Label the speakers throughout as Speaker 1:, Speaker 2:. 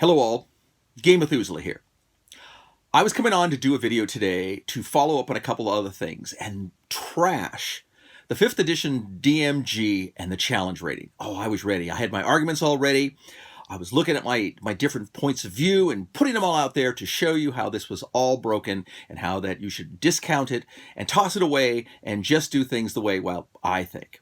Speaker 1: Hello all, Game Methuselah here. I was coming on to do a video today to follow up on a couple of other things and trash the 5th edition DMG and the challenge rating. Oh, I was ready. I had my arguments all ready. I was looking at my different points of view and putting them all out there to show you how this was all broken and how that you should discount it and toss it away and just do things the way, well, I think.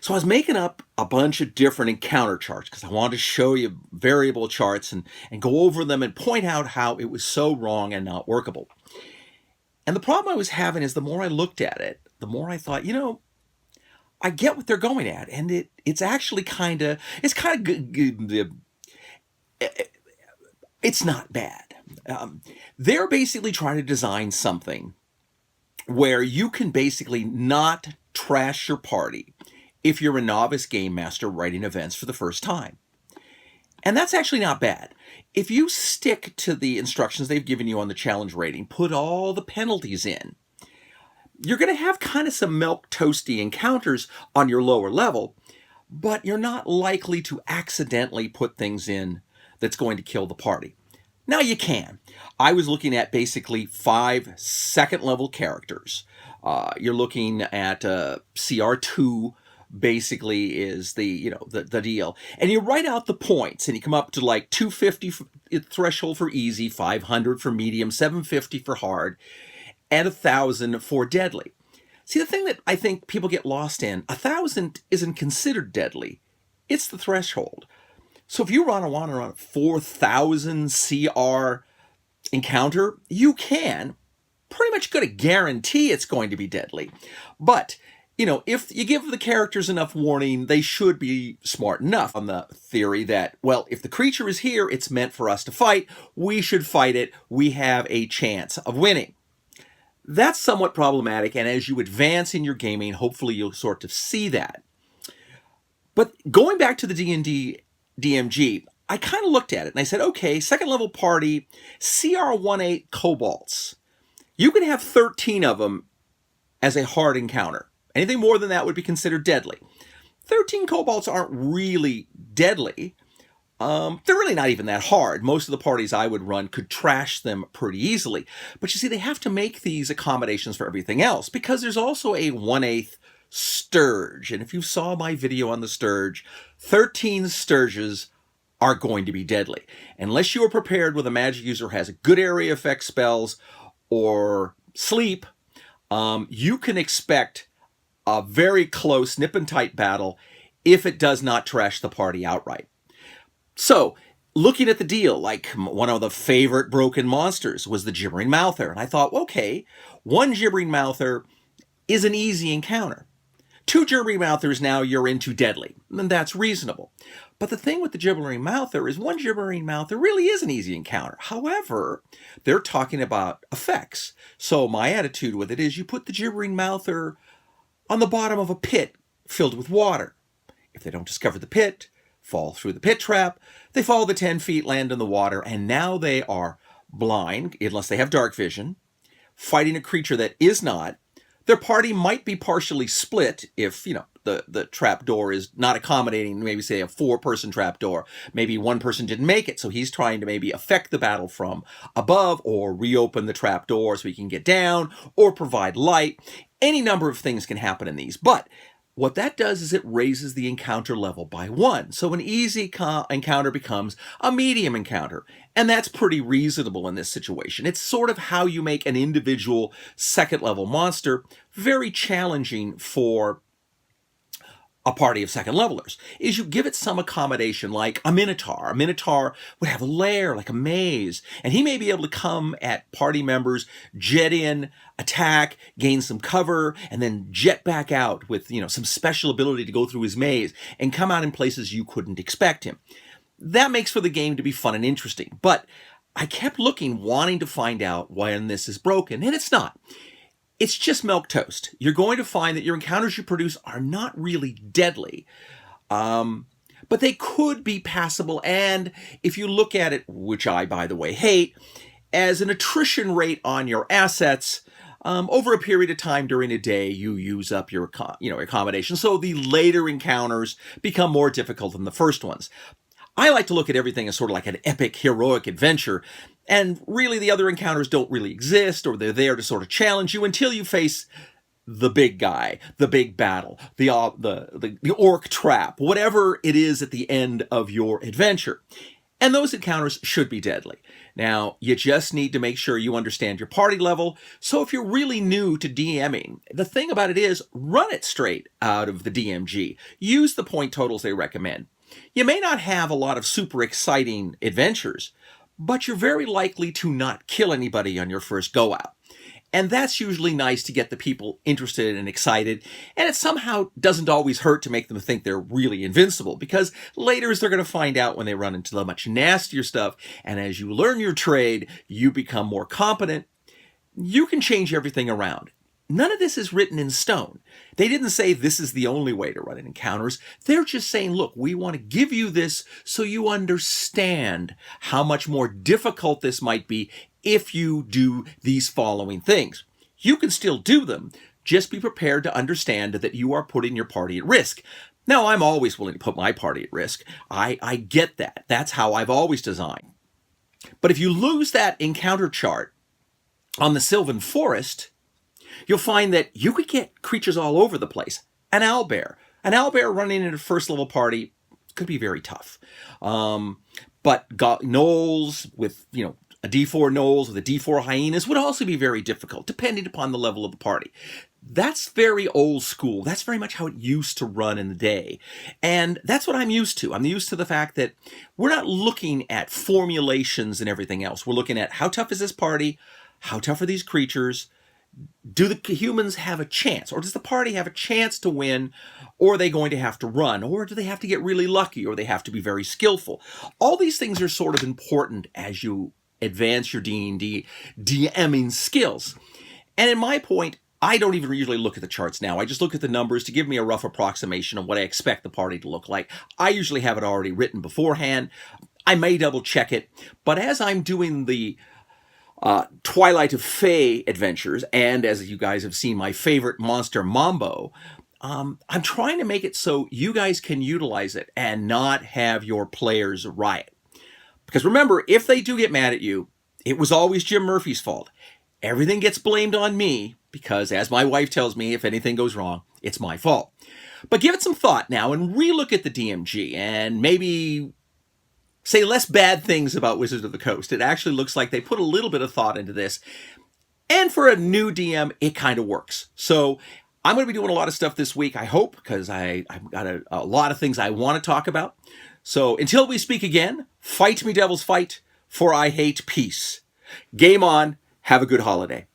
Speaker 1: So I was making up a bunch of different encounter charts because I wanted to show you variable charts and go over them and point out how it was so wrong and not workable. And the problem I was having is the more I looked at it, the more I thought, I get what they're going at, and it's actually it's not bad. They're basically trying to design something where you can basically not trash your party if you're a novice game master writing events for the first time. And that's actually not bad. If you stick to the instructions they've given you on the challenge rating, put all the penalties in, you're going to have kind of some milquetoasty encounters on your lower level, but you're not likely to accidentally put things in that's going to kill the party. Now you can. I was looking at basically 5 second level characters. You're looking at CR2 basically is the deal, and you write out the points and you come up to like 250 threshold for easy, 500 for medium, 750 for hard, and 1,000 for deadly. See, the thing that I think people get lost in, 1,000 isn't considered deadly. It's the threshold. So if you want to run a 4,000 CR encounter, you can. Pretty much going to guarantee it's going to be deadly. But, if you give the characters enough warning, they should be smart enough on the theory that, well, if the creature is here, it's meant for us to fight. We should fight it. We have a chance of winning. That's somewhat problematic, and as you advance in your gaming, hopefully you'll sort of see that. But going back to the D&D DMG, I kind of looked at it and I said, okay, second level party, CR18 kobolds. You can have 13 of them as a hard encounter. Anything more than that would be considered deadly. 13 kobolds aren't really deadly. They're really not even that hard. Most of the parties I would run could trash them pretty easily. But you see, they have to make these accommodations for everything else because there's also a 1/8 Sturge. And if you saw my video on the Sturge, 13 Sturges are going to be deadly. Unless you are prepared with a magic user who has a good area effect spells or sleep, you can expect a very close nip and tight battle if it does not trash the party outright. So, looking at the deal, like one of the favorite broken monsters was the Gibbering Mouther. And I thought, okay, 1 Gibbering Mouther is an easy encounter. 2 Gibbering Mouthers, now you're into deadly, and that's reasonable. But the thing with the Gibbering Mouther is 1 Gibbering Mouther really is an easy encounter. However, they're talking about effects. So my attitude with it is you put the Gibbering Mouther on the bottom of a pit filled with water. If they don't discover the pit, fall through the pit trap, they fall the 10 feet, land in the water, and now they are blind, unless they have dark vision, fighting a creature that is not. Their party might be partially split if, the trap door is not accommodating, maybe say a 4-person trap door. Maybe one person didn't make it, so he's trying to maybe affect the battle from above or reopen the trap door so he can get down or provide light. Any number of things can happen in these, but what that does is it raises the encounter level by 1. So an easy encounter becomes a medium encounter. And that's pretty reasonable in this situation. It's sort of how you make an individual second level monster very challenging for a party of second levelers, is you give it some accommodation like a Minotaur. A Minotaur would have a lair like a maze, and he may be able to come at party members, jet in, attack, gain some cover, and then jet back out with, some special ability to go through his maze and come out in places you couldn't expect him. That makes for the game to be fun and interesting, but I kept looking, wanting to find out when this is broken, and it's not. It's just milquetoast. You're going to find that your encounters you produce are not really deadly, but they could be passable. And if you look at it, which I, by the way, hate, as an attrition rate on your assets, over a period of time during a day, you use up your accommodation. So the later encounters become more difficult than the first ones. I like to look at everything as sort of like an epic, heroic adventure, and really the other encounters don't really exist, or they're there to sort of challenge you until you face the big guy, the big battle, the orc trap, whatever it is at the end of your adventure. And those encounters should be deadly. Now, you just need to make sure you understand your party level. So if you're really new to DMing, the thing about it is run it straight out of the DMG. Use the point totals they recommend. You may not have a lot of super exciting adventures, but you're very likely to not kill anybody on your first go out. And that's usually nice to get the people interested and excited, and it somehow doesn't always hurt to make them think they're really invincible, because later they're going to find out when they run into the much nastier stuff, and as you learn your trade, you become more competent. You can change everything around. None of this is written in stone. They didn't say this is the only way to run encounters. They're just saying, look, we want to give you this so you understand how much more difficult this might be if you do these following things. You can still do them. Just be prepared to understand that you are putting your party at risk. Now, I'm always willing to put my party at risk. I get that. That's how I've always designed. But if you lose that encounter chart on the Sylvan Forest, you'll find that you could get creatures all over the place. An owlbear running in a first level party could be very tough. But gnolls with, a D4 gnolls with a D4 hyenas would also be very difficult, depending upon the level of the party. That's very old school. That's very much how it used to run in the day. And that's what I'm used to. I'm used to the fact that we're not looking at formulations and everything else. We're looking at how tough is this party? How tough are these creatures? Do the humans have a chance, or does the party have a chance to win, or are they going to have to run, or do they have to get really lucky, or they have to be very skillful? All these things are sort of important as you advance your D&D DMing skills. And in my point, I don't even usually look at the charts now. I just look at the numbers to give me a rough approximation of what I expect the party to look like. I usually have it already written beforehand. I may double check it, but as I'm doing the Twilight of Fae adventures, and as you guys have seen, my favorite monster, Mambo, I'm trying to make it so you guys can utilize it and not have your players riot. Because remember, if they do get mad at you, it was always Jim Murphy's fault. Everything gets blamed on me because, as my wife tells me, if anything goes wrong, it's my fault. But give it some thought now and relook at the DMG and maybe say less bad things about Wizards of the Coast. It actually looks like they put a little bit of thought into this. And for a new DM, it kind of works. So I'm going to be doing a lot of stuff this week, I hope, because I've got a lot of things I want to talk about. So until we speak again, fight me devils fight, for I hate peace. Game on. Have a good holiday.